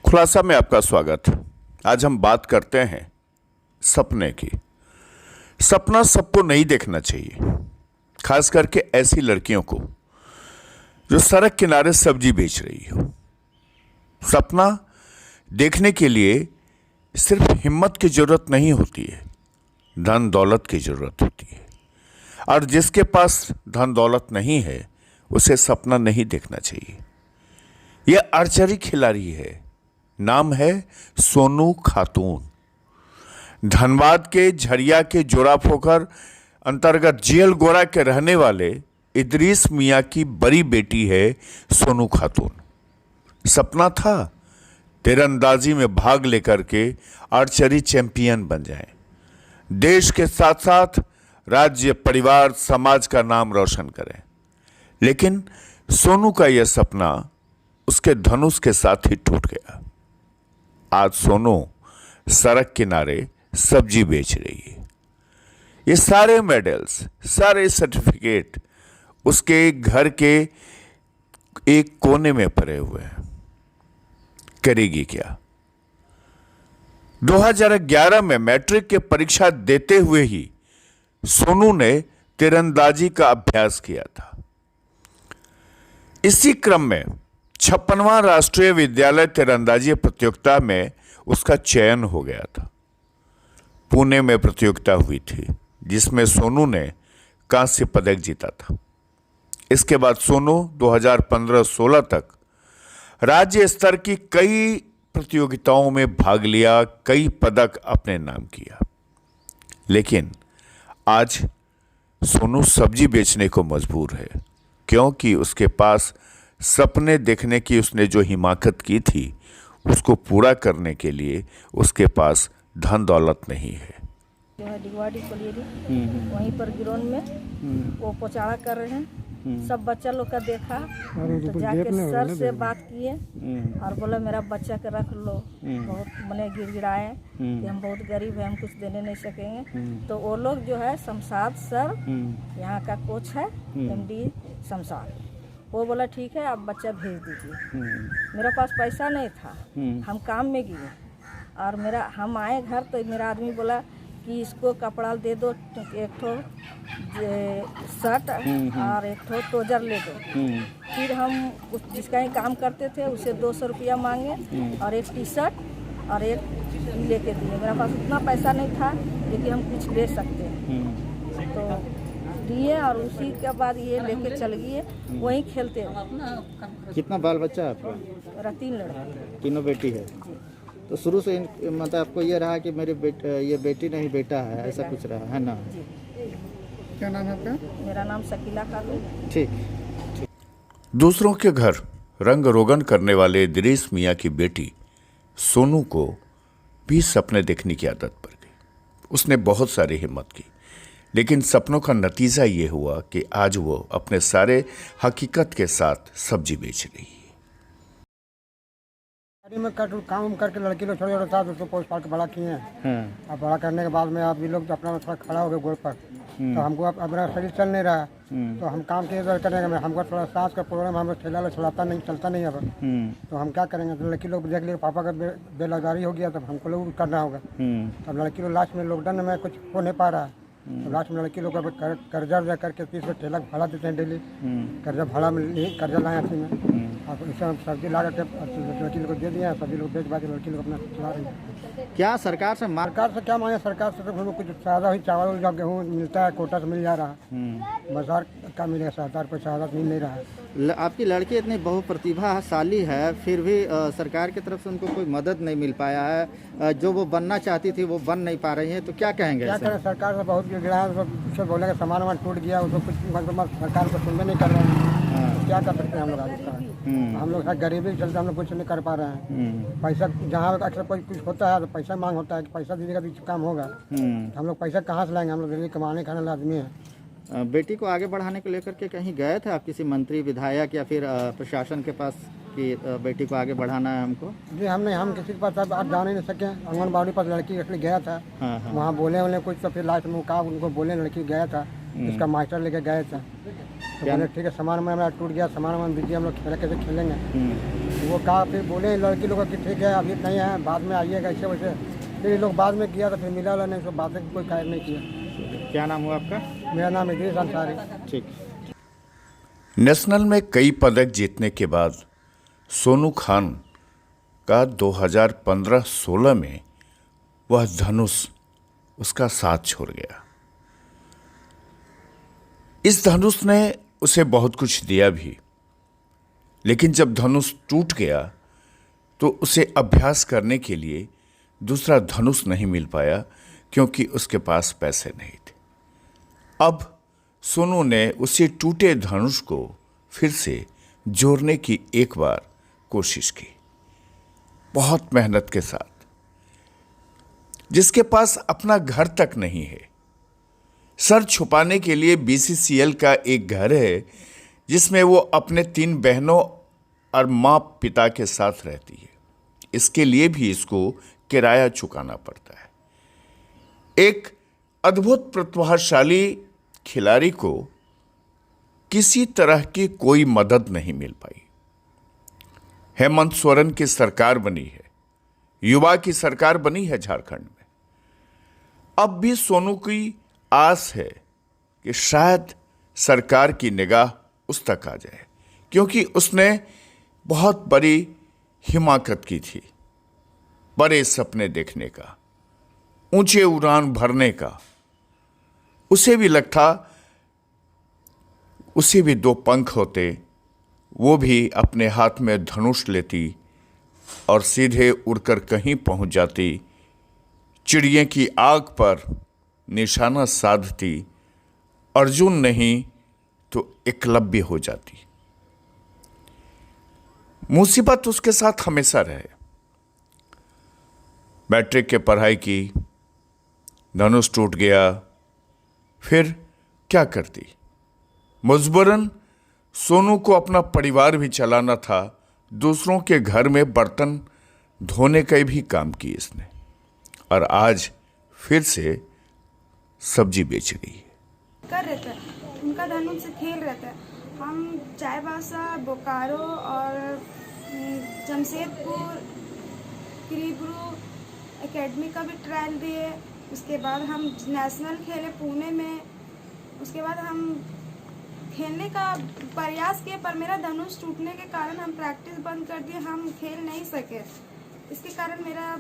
खुलासा में आपका स्वागत। आज हम बात करते हैं सपने की। सपना सबको नहीं देखना चाहिए, खास करके ऐसी लड़कियों को जो सड़क किनारे सब्जी बेच रही हो। सपना देखने के लिए सिर्फ हिम्मत की जरूरत नहीं होती है, धन दौलत की जरूरत होती है। और जिसके पास धन दौलत नहीं है उसे सपना नहीं देखना चाहिए। यह आर्चरी खिलाड़ी है, नाम है सोनू खातून। धनबाद के झरिया के जोरापोखर अंतर्गत जेल गोरा के रहने वाले इदरीस मियां की बड़ी बेटी है सोनू खातून। सपना था तीरंदाजी में भाग लेकर के आर्चरी चैंपियन बन जाएं, देश के साथ साथ राज्य, परिवार, समाज का नाम रोशन करें। लेकिन सोनू का यह सपना उसके धनुष के साथ ही टूट गया। आज सोनू सड़क किनारे सब्जी बेच रही है। ये सारे मेडल्स, सारे सर्टिफिकेट उसके घर के एक कोने में पड़े हुए हैं। करेगी क्या? 2011 में मैट्रिक की परीक्षा देते हुए ही सोनू ने तीरंदाजी का अभ्यास किया था। इसी क्रम में 56वां राष्ट्रीय विद्यालय तीरंदाजी प्रतियोगिता में उसका चयन हो गया था। पुणे में प्रतियोगिता हुई थी जिसमें सोनू ने कांस्य पदक जीता था। इसके बाद सोनू 2015-16 तक राज्य स्तर की कई प्रतियोगिताओं में भाग लिया, कई पदक अपने नाम किया। लेकिन आज सोनू सब्जी बेचने को मजबूर है, क्योंकि उसके पास सपने देखने की उसने जो हिमाकत की थी उसको पूरा करने के लिए उसके पास धन दौलत नहीं है। जो है डिगवाड़ी कोलियरी वहीं पर गिरोन में वो पोचाड़ा कर रहे हैं। सब बच्चा लोग का देखा तो जाके सर से बात किए और बोला मेरा बच्चा के रख लो। बहुत मने गिड़गिड़ाए कि हम बहुत गरीब हैं, हम कुछ देने नहीं सकेंगे। तो वो लोग जो है शमशाद सर यहाँ का कोच है, MD शमशाद, वो बोला ठीक है आप बच्चा भेज दीजिए। मेरा पास पैसा नहीं था, हम काम में गए और हम आए घर तो मेरा आदमी बोला कि इसको कपड़ा दे दो, एक ठो शर्ट और एक ठो ट्राउजर ले दो। फिर हम जिसका ही काम करते थे उसे 200 रुपया मांगे और एक टी-शर्ट और एक लेके दिए। मेरा पास उतना पैसा नहीं था लेकिन हम कुछ ले सकते हैं तो दिए और उसी के बाद ये लेके चल गए, वहीं खेलते रहे। कितना बाल बच्चा है आपका? मेरा 3 लड़के, तीनों बेटी है। तो शुरू से मतलब आपको ये रहा कि मेरी ये बेटी नहीं बेटा है, ऐसा कुछ रहा है ना? क्या नाम है आपका? मेरा नाम शकीला खातून। ठीक। दूसरों के घर रंग रोगन करने वाले इदरीस मियां की बेटी सोनू को भी सपने देखने की आदत पड़ गई। उसने बहुत सारी हिम्मत की, लेकिन सपनों का नतीजा ये हुआ कि आज वो अपने सारे हकीकत के साथ सब्जी बेच रही है। में काम करके लड़की लोग छोटे छोटे था उसको पोस पाल के बड़ा किए हैं। अब बड़ा करने के बाद में आप भी लोग अपना थोड़ा खड़ा हो गए गोड़ पर, तो हमको अपना शरीर चल नहीं रहा, तो हम काम के करेंगे। हमको थोड़ा सांस का प्रॉब्लम, हम ठेला चलाता नहीं, चलता नहीं अब, तो हम क्या करेंगे? तो लड़की लोग देख लिए पापा का बेरोजगारी हो गया, तब हमको लोग करना होगा। तब लड़की लोग लास्ट में लॉकडाउन में कुछ हो नहीं पा रहा, तो लास्ट में लड़की लोग कर्जा वर्जा करके 30 ठेला भाड़ा देते हैं डेली। कर्जा भाड़ा में कर्जा लाए अथी में, और इससे हम सब्जी ला करके लड़की लोग को दे दिया। सब्जी लोग बेच बात लड़की लोग अपना चला रही है। क्या सरकार से क्या मांगे? सरकार से तो हमें कुछ ज़्यादा ही चावल जब गेहूँ मिलता है, कोटा से मिल जा रहा है। बाजार का मिलेगा, सरकार कोई सहायता मिल नहीं रहा है। आपकी लड़की इतनी बहुप्रतिभाशाली है, फिर भी सरकार की तरफ से उनको कोई मदद नहीं मिल पाया है। जो वो बनना चाहती थी वो बन नहीं पा रही है, तो क्या कहेंगे? क्या करें? सरकार से बहुत गिरा, उससे बोलेगा सामान वामान टूट गया, उसको कुछ सरकार को सुनने नहीं कर रहे हैं। क्या कर सकते हैं हम लोग? हम लोग गरीबी के चलते हम लोग कुछ नहीं कर पा रहे हैं। पैसा जहाँ अक्सर कोई कुछ होता है तो पैसा मांग होता है कि पैसा दीजिएगा तो काम होगा। हम लोग पैसा कहाँ से लाएंगे? हम लोग गरीबी कमाने खाने वाले आदमी हैं। बेटी को आगे बढ़ाने को लेकर के कहीं गए थे आप, किसी मंत्री, विधायक या फिर प्रशासन के पास कि बेटी को आगे बढ़ाना है हमको? जी हम किसी के पास आज जा नहीं सके। आंगनबाड़ी पर लड़की इसलिए गया था, वहाँ बोले कुछ, तो फिर लास्ट में कहा उनको बोले लड़की गया था, इसका मास्टर लेके गए थे। तो बोले ठीक है, सामान में हमारा टूट गया, सामान दीजिए, हम लोग कैसे खेलेंगे। वो कहा, फिर बोले लड़की लोग कि ठीक है अभी नहीं है, बाद में आइएगा ऐसे वैसे। फिर ये लोग बाद में किया तो फिर मिला नहीं, तो बाद में कोई खैर नहीं किया। क्या नाम हुआ आपका? मेरा नाम इदरीस अंसारी। ठीक। नेशनल में कई पदक जीतने के बाद सोनू खान का 2015-16 में वह धनुष उसका साथ छोड़ गया। इस धनुष ने उसे बहुत कुछ दिया भी, लेकिन जब धनुष टूट गया तो उसे अभ्यास करने के लिए दूसरा धनुष नहीं मिल पाया, क्योंकि उसके पास पैसे नहीं थे। अब सोनू ने उसी टूटे धनुष को फिर से जोड़ने की एक बार कोशिश की, बहुत मेहनत के साथ। जिसके पास अपना घर तक नहीं है, सर छुपाने के लिए BCCL का एक घर है जिसमें वो अपने 3 बहनों और माँ पिता के साथ रहती है। इसके लिए भी इसको किराया चुकाना पड़ता है। एक अद्भुत प्रतिभाशाली खिलाड़ी को किसी तरह की कोई मदद नहीं मिल पाई। हेमंत सोरेन की सरकार बनी है, युवा की सरकार बनी है झारखंड में। अब भी सोनू की आस है कि शायद सरकार की निगाह उस तक आ जाए, क्योंकि उसने बहुत बड़ी हिमाकत की थी, बड़े सपने देखने का, ऊंचे उड़ान भरने का। उसे भी लगता उसे भी 2 पंख होते, वो भी अपने हाथ में धनुष लेती और सीधे उड़कर कहीं पहुंच जाती, चिड़िया की आग पर निशाना साधती, अर्जुन नहीं तो एकलव्य हो जाती। मुसीबत उसके साथ हमेशा रहे। मैट्रिक के पढ़ाई की, धनुष टूट गया, फिर क्या करती? मजबूरन सोनू को अपना परिवार भी चलाना था। दूसरों के घर में बर्तन धोने का भी काम की इसने, और आज फिर से सब्जी बेच रही है। कर रहे थे, उनका धनुष से खेल रहे थे। हम चाईबासा, बोकारो और जमशेदपुर, किरीबरू एकेडमी का भी ट्रायल दिए। उसके बाद हम नेशनल खेले पुणे में। उसके बाद हम खेलने का प्रयास किए, पर मेरा धनुष टूटने के कारण हम प्रैक्टिस बंद कर दिए, हम खेल नहीं सके। इसके कारण मेरा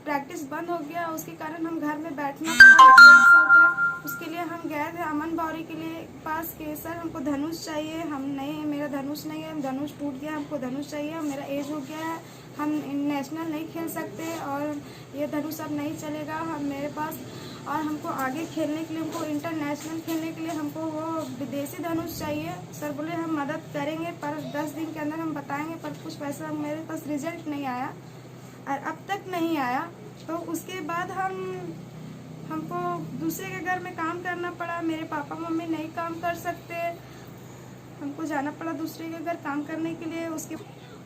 प्रैक्टिस बंद हो गया। उसके कारण हम घर में बैठना पड़ा। उसके लिए हम गए थे अमन बावरी के लिए पास के, सर हमको धनुष चाहिए। हम नहीं, मेरा धनुष नहीं है, धनुष टूट गया, हमको धनुष चाहिए, मेरा एज हो गया है, हम नेशनल नहीं खेल सकते और ये धनुष अब नहीं चलेगा हम मेरे पास। और हमको आगे खेलने के लिए, हमको इंटरनेशनल खेलने के लिए हमको वो विदेशी धनुष चाहिए। सर बोले हम मदद करेंगे, पर 10 दिन के अंदर हम बताएंगे, पर कुछ पैसा मेरे पास रिजल्ट नहीं आया और अब तक नहीं आया। तो उसके बाद हमको दूसरे के घर में काम करना पड़ा। मेरे पापा मम्मी नहीं काम कर सकते, हमको जाना पड़ा दूसरे के घर काम करने के लिए। उसके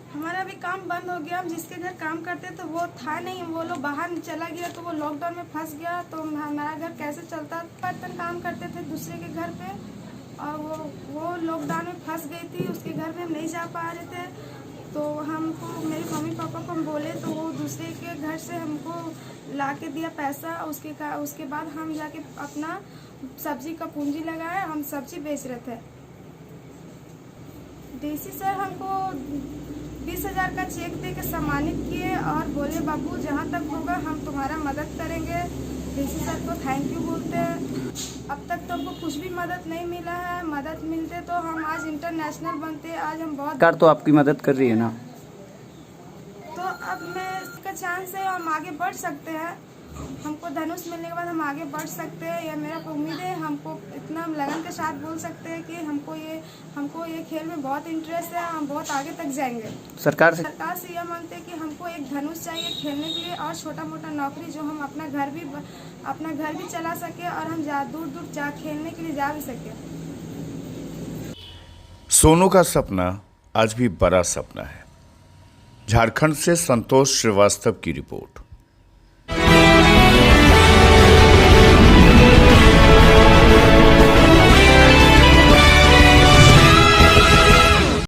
हमारा भी काम बंद हो गया। हम जिसके घर काम करते तो वो था नहीं, वो लोग बाहर चला गया, तो वो लॉकडाउन में फंस गया। तो हमारा घर कैसे चलता? बर्तन काम करते थे दूसरे के घर पे, और वो लॉकडाउन में फंस गई थी, उसके घर में हम नहीं जा पा रहे थे। तो हमको, मेरे मम्मी पापा को हम बोले तो वो दूसरे के घर से हमको ला के दिया पैसा। उसके बाद हम जाके अपना सब्जी का पूंजी लगाया, हम सब्जी बेच रहे थे। डीसी सर हमको 20,000 का चेक दे के सम्मानित किए और बोले बाबू जहाँ तक होगा हम तुम्हारा मदद करेंगे। डीसी सर को थैंक यू बोलते हैं। अब तक तो हमको कुछ भी मदद नहीं मिला है। मदद मिलते तो हम आज इंटरनेशनल बनते। आज हम बहुत सरकार तो आपकी मदद कर रही है ना, तो अब मैं इसका चांस है हम आगे बढ़ सकते हैं। हमको धनुष मिलने के बाद हम आगे बढ़ सकते हैं, यह मेरा उम्मीद है। हमको इतना लगन के साथ बोल सकते हैं कि हमको ये खेल में बहुत इंटरेस्ट है, हम बहुत आगे तक जाएंगे। सरकार से यह मांगते हैं कि हमको एक धनुष चाहिए खेलने के लिए और छोटा मोटा नौकरी, जो हम अपना घर भी चला सके और हम दूर दूर जा खेलने के लिए जा भी सके। सोनू का सपना आज भी बड़ा सपना है। झारखंड से संतोष श्रीवास्तव की रिपोर्ट।